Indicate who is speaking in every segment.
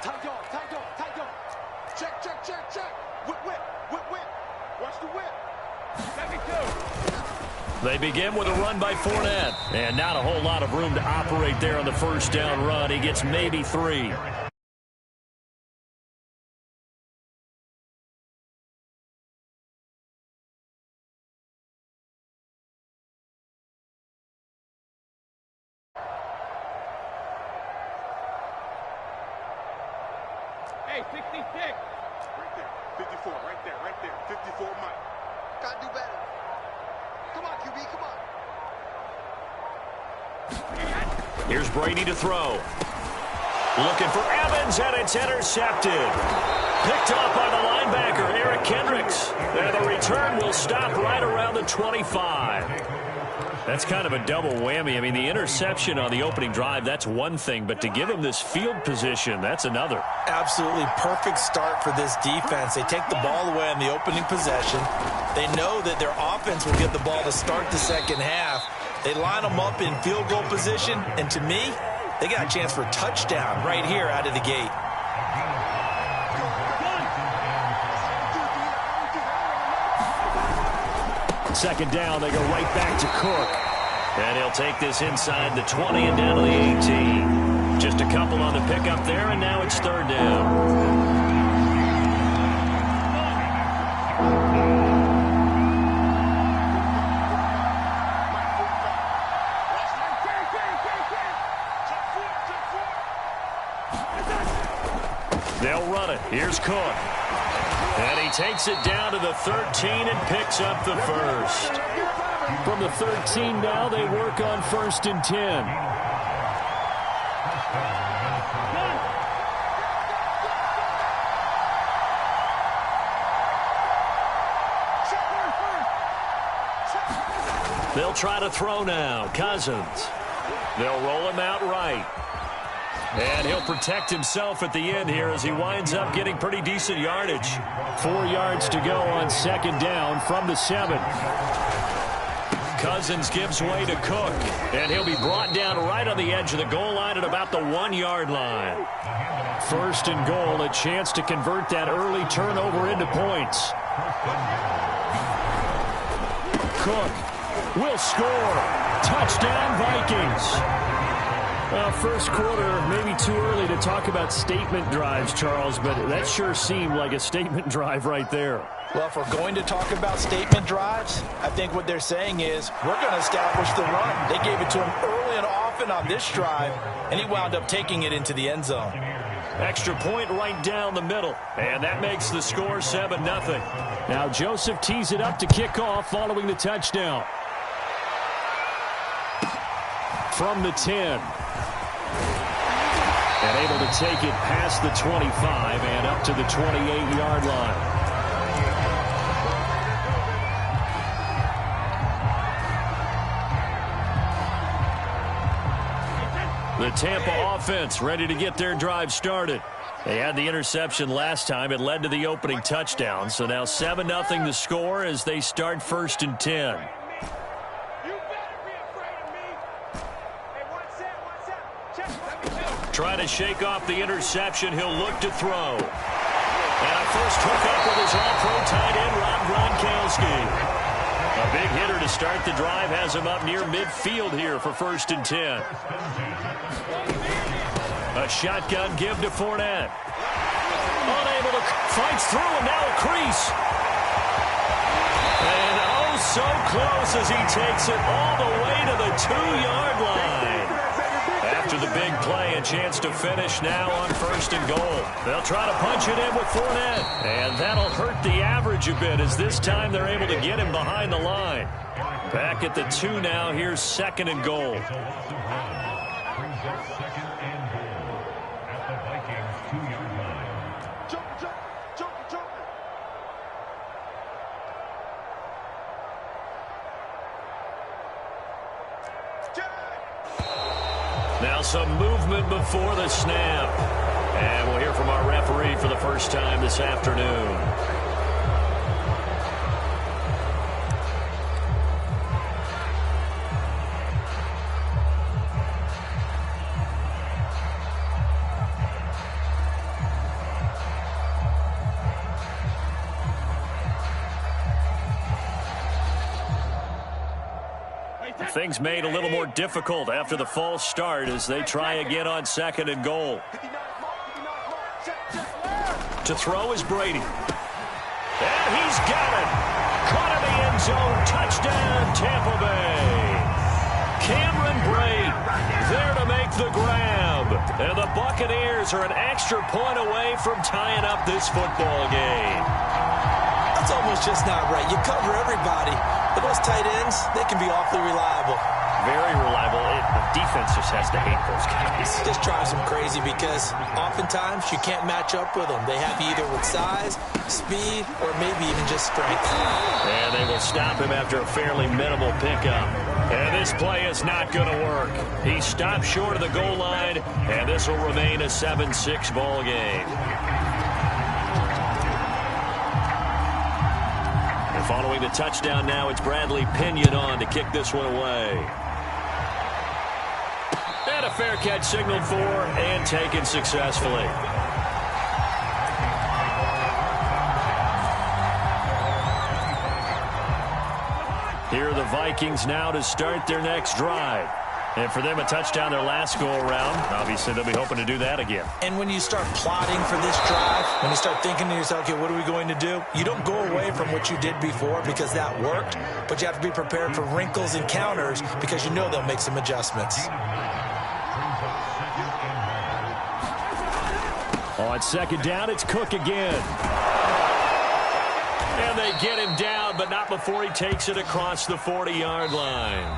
Speaker 1: Tight dog, tight dog, tight dog. Check, check, check, check. Whip, whip, whip, whip. Watch the whip. Let me go.
Speaker 2: They begin with a run by Fournette. And not a whole lot of room to operate there on the first down run. He gets maybe 3.
Speaker 1: Hey, 66. Right there. 54, right there, right there. 54, Mike. Gotta do better. Come on, QB, come on.
Speaker 2: Here's Brady to throw. Looking for Evans, and it's intercepted. Picked off by the linebacker, Eric Kendricks. And the return will stop right around the 25. That's kind of a double whammy. I mean, the interception on the opening drive, that's one thing. But to give him this field position, that's another.
Speaker 3: Absolutely perfect start for this defense. They take the ball away on the opening possession. They know that their offense will get the ball to start the second half. They line them up in field goal position. And to me, they got a chance for a touchdown right here out of the gate.
Speaker 2: Second down, they go right back to Cook. And he'll take this inside the 20 and down to the 18. Just a couple on the pickup there, and now it's third down. They'll run it. Here's Cook. And he takes it down to the 13 and picks up the first. From the 13 now, they work on 1st and 10. They'll try to throw now. Cousins. They'll roll him out right. And he'll protect himself at the end here as he winds up getting pretty decent yardage. 4 yards to go on second down from the 7. Cousins gives way to Cook, and he'll be brought down right on the edge of the goal line at about the 1-yard line. 1st and goal, a chance to convert that early turnover into points. Cook will score. Touchdown, Vikings. First quarter, maybe too early to talk about statement drives, Charles, but that sure seemed like a statement drive right there.
Speaker 3: Well, if we're going to talk about statement drives, I think what they're saying is we're going to establish the run. They gave it to him early and often on this drive, and he wound up taking it into the end zone.
Speaker 2: Extra point right down the middle, and that makes the score 7-0. Now Joseph tees it up to kick off following the touchdown. From the 10. And able to take it past the 25 and up to the 28-yard line. The Tampa offense ready to get their drive started. They had the interception last time. It led to the opening touchdown. So now 7-0 the score as they start 1st and 10. Trying to shake off the interception. He'll look to throw. And a first hookup with his all-pro tight end, Rob Gronkowski. A big hitter to start the drive has him up near midfield here for 1st and 10. A shotgun give to Fournette. Unable to fights through, and now a crease. And oh, so close as he takes it all the way to the 2-yard line. After the big play, a chance to finish now on 1st and goal. They'll try to punch it in with Fournette, and that'll hurt the average a bit as this time they're able to get him behind the line. Back at the 2 now. Here's 2nd and goal. Now some movement before the snap. And we'll hear from our referee for the first time this afternoon. Things made a little more difficult after the false start as they try again on 2nd and goal. To throw is Brady. And he's got it. Caught in the end zone. Touchdown, Tampa Bay. Cameron Brate there to make the grab. And the Buccaneers are an extra point away from tying up this football game.
Speaker 3: That's almost just not right. You cover everybody. But those tight ends, they can be awfully reliable.
Speaker 2: Very reliable. The defense just has to hate those guys.
Speaker 3: Just drives them crazy because oftentimes you can't match up with them. They have you either with size, speed, or maybe even just strength.
Speaker 2: And they will stop him after a fairly minimal pickup. And this play is not going to work. He stopped short of the goal line, and this will remain a 7-6 ball game. And following the touchdown now, it's Bradley Pinion on to kick this one away. And a fair catch signaled for and taken successfully. Here are the Vikings now to start their next drive. And for them, a touchdown their last go-around. Obviously, they'll be hoping to do that again.
Speaker 3: And when you start plotting for this drive, when you start thinking to yourself, okay, what are we going to do? You don't go away from what you did before because that worked, but you have to be prepared for wrinkles and counters because you know they'll make some adjustments.
Speaker 2: On 2nd down, it's Cook again. And they get him down, but not before he takes it across the 40-yard line.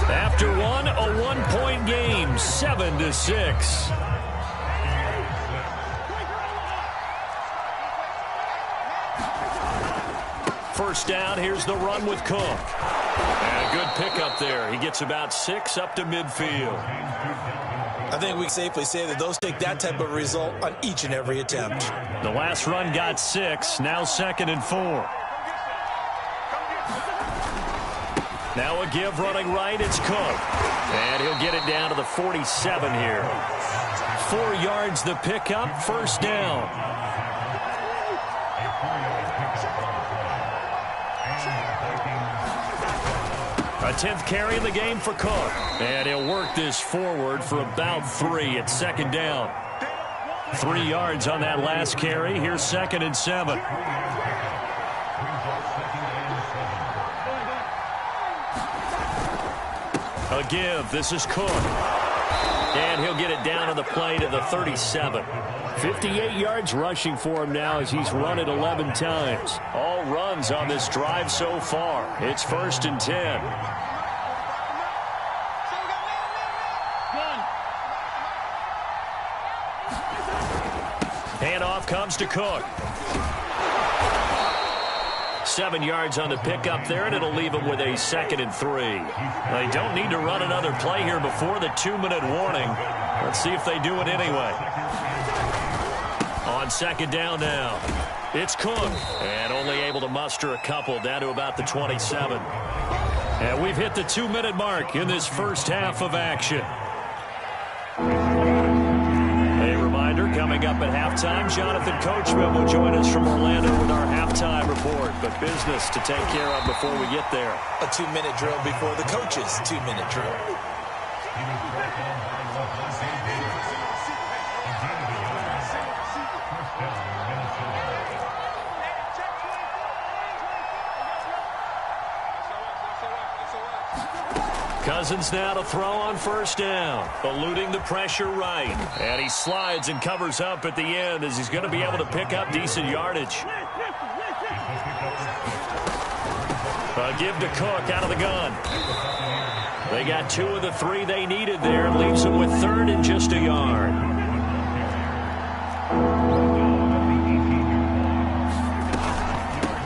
Speaker 2: After one, a one-point game, 7-6. First down, here's the run with Cook. And a good pickup there. He gets about 6 up to midfield.
Speaker 3: I think we can safely say that those take that type of result on each and every attempt.
Speaker 2: The last run got 6, now 2nd and 4. Now a give running right, it's Cook. And he'll get it down to the 47 here. 4 yards the pickup, first down. A 10th carry in the game for Cook. And he'll work this forward for about 3 at 2nd down. 3 yards on that last carry. Here's 2nd and 7. A give. This is Cook. And he'll get it down on the play to the 37. 58 yards rushing for him now as he's run it 11 times. All runs on this drive so far. It's 1st and 10. Handoff comes to Cook. 7 yards on the pickup there, and it'll leave him with a 2nd and 3. They don't need to run another play here before the 2-minute warning. Let's see if they do it anyway. On 2nd down now, it's Cook. And only able to muster a couple down to about the 27. And we've hit the 2-minute mark in this first half of action. Coming up at halftime, Jonathan Coachman will join us from Orlando with our halftime report. But business to take care of before we get there.
Speaker 3: A 2-minute drill before the coach's 2-minute drill.
Speaker 2: Cousins now to throw on first down, eluding the pressure right. And he slides and covers up at the end as he's going to be able to pick up decent yardage. A give to Cook out of the gun. They got 2 of the 3 they needed there. Leaves them with 3rd and just a yard.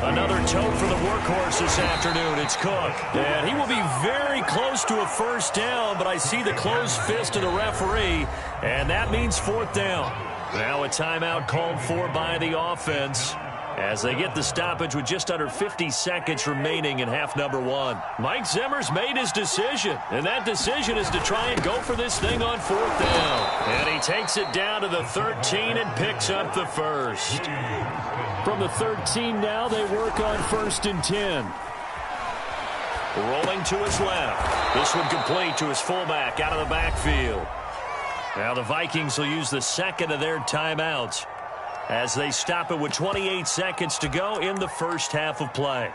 Speaker 2: Another tote for the workhorse this afternoon. It's Cook. And he will be very close to a first down, but I see the closed fist of the referee, and that means 4th down. Now a timeout called for by the offense as they get the stoppage with just under 50 seconds remaining in half number 1. Mike Zimmer's made his decision, and that decision is to try and go for this thing on 4th down. And he takes it down to the 13 and picks up the first. From the 13 now, they work on 1st and 10. Rolling to his left. This one complete to his fullback out of the backfield. Now the Vikings will use the second of their timeouts as they stop it with 28 seconds to go in the first half of play.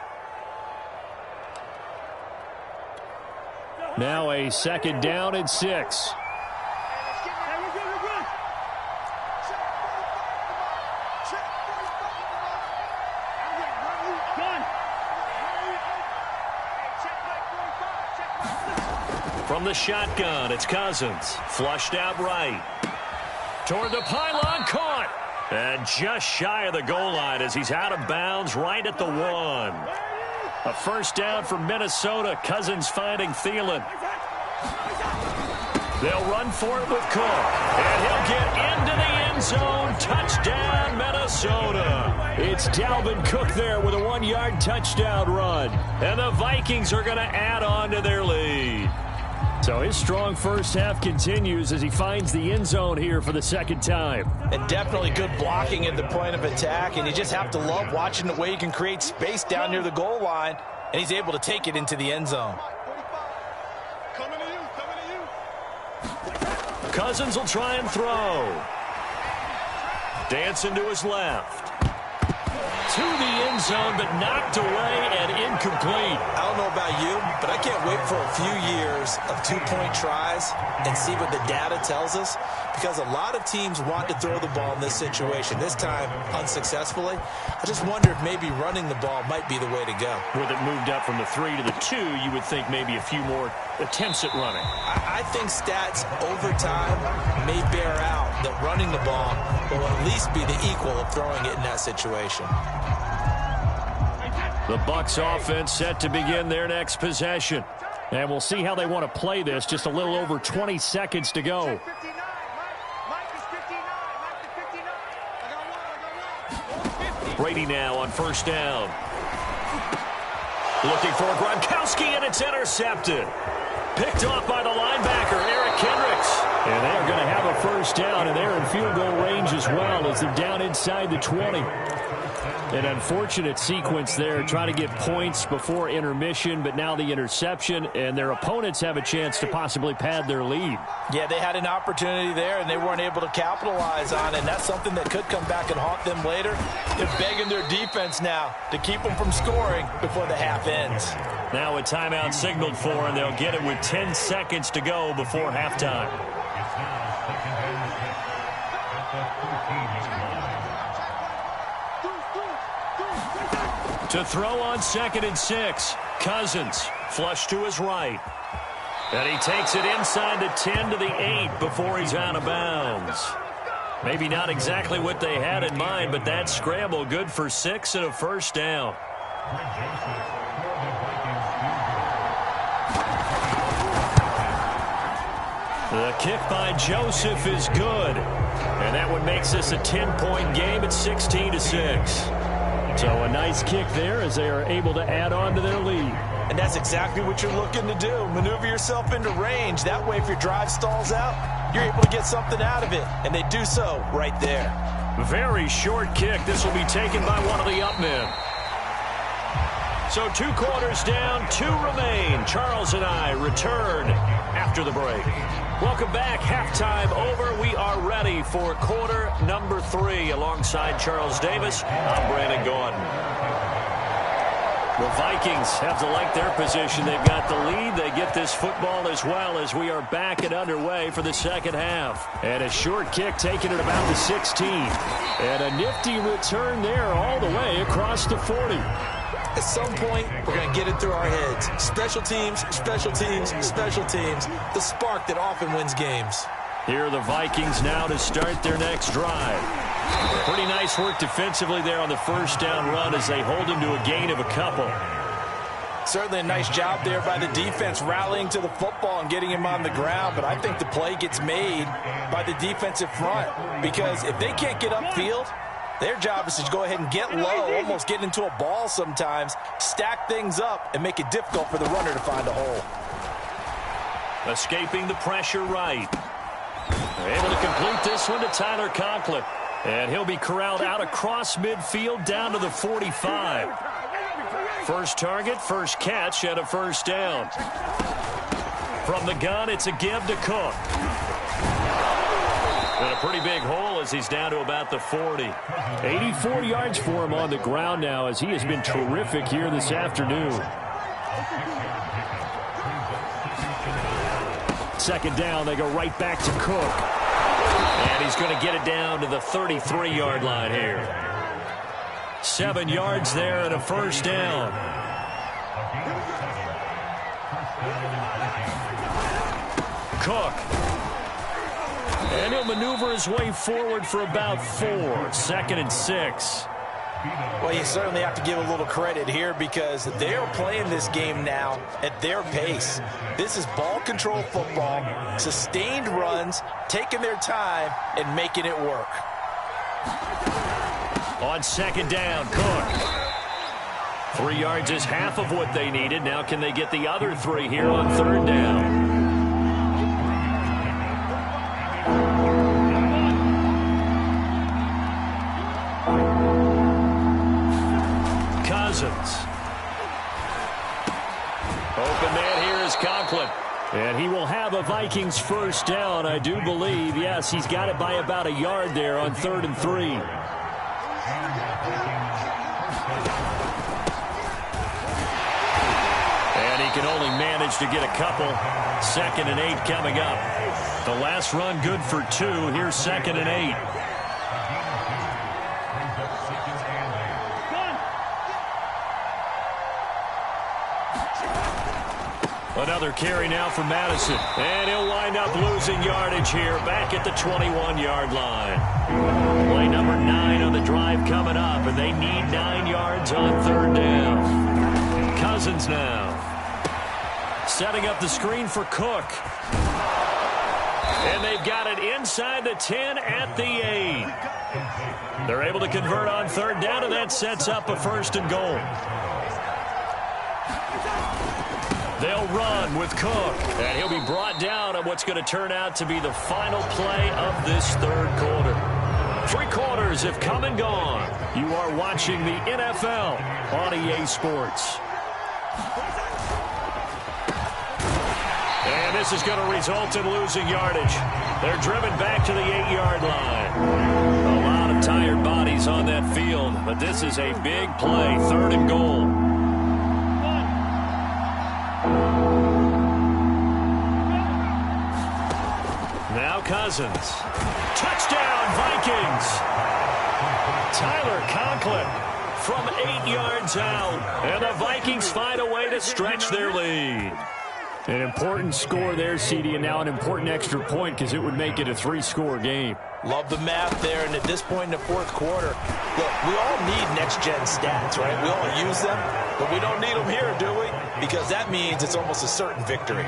Speaker 4: Now a second down and 6.
Speaker 2: From the shotgun, it's Cousins. Flushed out right. Toward the pylon, caught. And just shy of the goal line as he's out of bounds right at the 1. A first down for Minnesota. Cousins finding Thielen. They'll run for it with Cook. And he'll get into the end zone. Touchdown, Minnesota. It's Dalvin Cook there with a 1-yard touchdown run. And the Vikings are going to add on to their lead. So his strong first half continues as he finds the end zone here for the second time.
Speaker 3: And definitely good blocking at the point of attack. And you just have to love watching the way he can create space down near the goal line. And he's able to take it into the end zone.
Speaker 2: Cousins will try and throw. Dancing to his left. To the end zone, but knocked away and incomplete.
Speaker 3: I don't know about you, but I can't wait for a few years of two-point tries and see what the data tells us, because a lot of teams want to throw the ball in this situation, this time unsuccessfully. I just wonder if maybe running the ball might be the way to go.
Speaker 2: With it moved up from the 3 to the 2, you would think maybe a few more attempts at running.
Speaker 3: I think stats over time may bear out that running the ball will at least be the equal of throwing it in that situation.
Speaker 2: The Bucs offense set to begin their next possession. And we'll see how they want to play this. Just a little over 20 seconds to go. Brady now on first down. Looking for Gronkowski, and it's intercepted. Picked off by the linebacker, Eric Kendricks. And they're going to have a first down, and they're in field goal range as well as they're down inside the 20. An unfortunate sequence there, trying to get points before intermission, but now the interception, and their opponents have a chance to possibly pad their lead.
Speaker 3: Yeah, they had an opportunity there, and they weren't able to capitalize on it, and that's something that could come back and haunt them later. They're begging their defense now to keep them from scoring before the half ends.
Speaker 2: Now a timeout signaled for, and they'll get it with 10 seconds to go before halftime. To throw on 2nd and 6. Cousins flush to his right. And he takes it inside the 10 to the 8 before he's out of bounds. Maybe not exactly what they had in mind, but that scramble good for 6 and a first down. The kick by Joseph is good. And that one makes this a 10-point game at 16-6. So a nice kick there as they are able to add on to their lead.
Speaker 3: And that's exactly what you're looking to do. Maneuver yourself into range. That way, if your drive stalls out, you're able to get something out of it. And they do so right there.
Speaker 2: Very short kick. This will be taken by one of the up men. So 2 quarters down, 2 remain. Charles and I return after the break. Welcome back. Halftime over. We are ready for quarter number 3. Alongside Charles Davis, I'm Brandon Gordon. The Vikings have to like their position. They've got the lead. They get this football as well as we are back and underway for the second half. And a short kick taken at about the 16. And a nifty return there all the way across the 40.
Speaker 3: At some point, we're going to get it through our heads. Special teams, special teams, special teams. The spark that often wins games.
Speaker 2: Here are the Vikings now to start their next drive. Pretty nice work defensively there on the first down run as they hold him to a gain of a couple.
Speaker 3: Certainly a nice job there by the defense rallying to the football and getting him on the ground. But I think the play gets made by the defensive front, because if they can't get upfield, their job is to go ahead and get low, almost get into a ball sometimes, stack things up, and make it difficult for the runner to find a hole.
Speaker 2: Escaping the pressure right. They're able to complete this one to Tyler Conklin. And he'll be corralled out across midfield down to the 45. First target, first catch, and a first down. From the gun, it's a give to Cook. And a pretty big hole as he's down to about the 40.
Speaker 4: 84 yards for him on the ground now as he has been terrific here this afternoon. Second down, they go right back to Cook.
Speaker 2: And he's going to get it down to the 33-yard line here. 7 yards there and a first down. Cook. And he'll maneuver his way forward for about 4. 2nd and 6.
Speaker 3: Well, you certainly have to give a little credit here because they're playing this game now at their pace. This is ball control football, sustained runs, taking their time, and making it work.
Speaker 2: On second down, Cook. 3 yards is half of what they needed. Now can they get the other 3 here on third down? Open man here is Conklin.
Speaker 4: And he will have a Vikings first down, I do believe. Yes, he's got it by about a yard there on 3rd and 3.
Speaker 2: And he can only manage to get a couple. 2nd and 8 coming up. The last run good for 2. Here's 2nd and 8. Another carry now for Madison. And he'll wind up losing yardage here back at the 21-yard line. Play number 9 on the drive coming up, and they need 9 yards on third down. Cousins now. Setting up the screen for Cook. And they've got it inside the 10 at the 8. They're able to convert on third down, and that sets up a 1st and goal. They'll run with Cook, and he'll be brought down on what's going to turn out to be the final play of this third quarter. 3 quarters have come and gone. You are watching the NFL on EA Sports. And this is going to result in losing yardage. They're driven back to the 8-yard line. A lot of tired bodies on that field, but this is a big play, 3rd and goal. Now Cousins. Touchdown, Vikings. Tyler Conklin from 8 yards out. And the Vikings find a way to stretch their lead.
Speaker 4: An important score there, CD, and now an important extra point because it would make it a 3-score game.
Speaker 3: Love the math there, and at this point in the 4th quarter, look, we all need next-gen stats, right? We all use them, but we don't need them here, do we? Because that means it's almost a certain victory.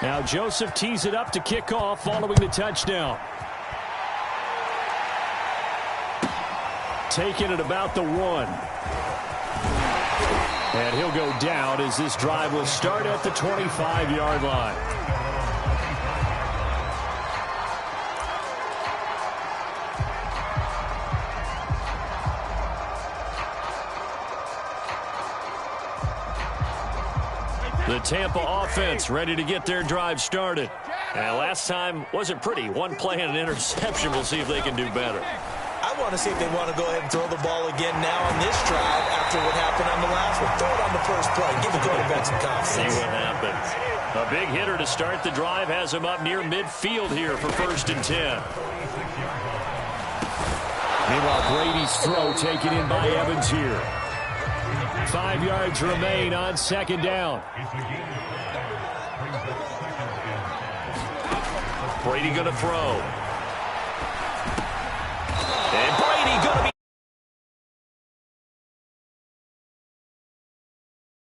Speaker 4: Now Joseph tees it up to kick off following the touchdown. Taking it about the 1. And he'll go down as this drive will start at the 25-yard line.
Speaker 2: The Tampa offense ready to get their drive started. And last time wasn't pretty. 1 play and an interception. We'll see if they can do better.
Speaker 3: I want to see if they want to go ahead and throw the ball again now on this drive after what happened on the last one. Throw it on the first play. Give the quarterback some confidence.
Speaker 2: See what happens. A big hitter to start the drive has him up near midfield here for 1st and 10.
Speaker 4: Meanwhile, Brady's throw taken in by Evans here. 5 yards remain on 2nd down.
Speaker 2: Brady going to throw. And Brady going to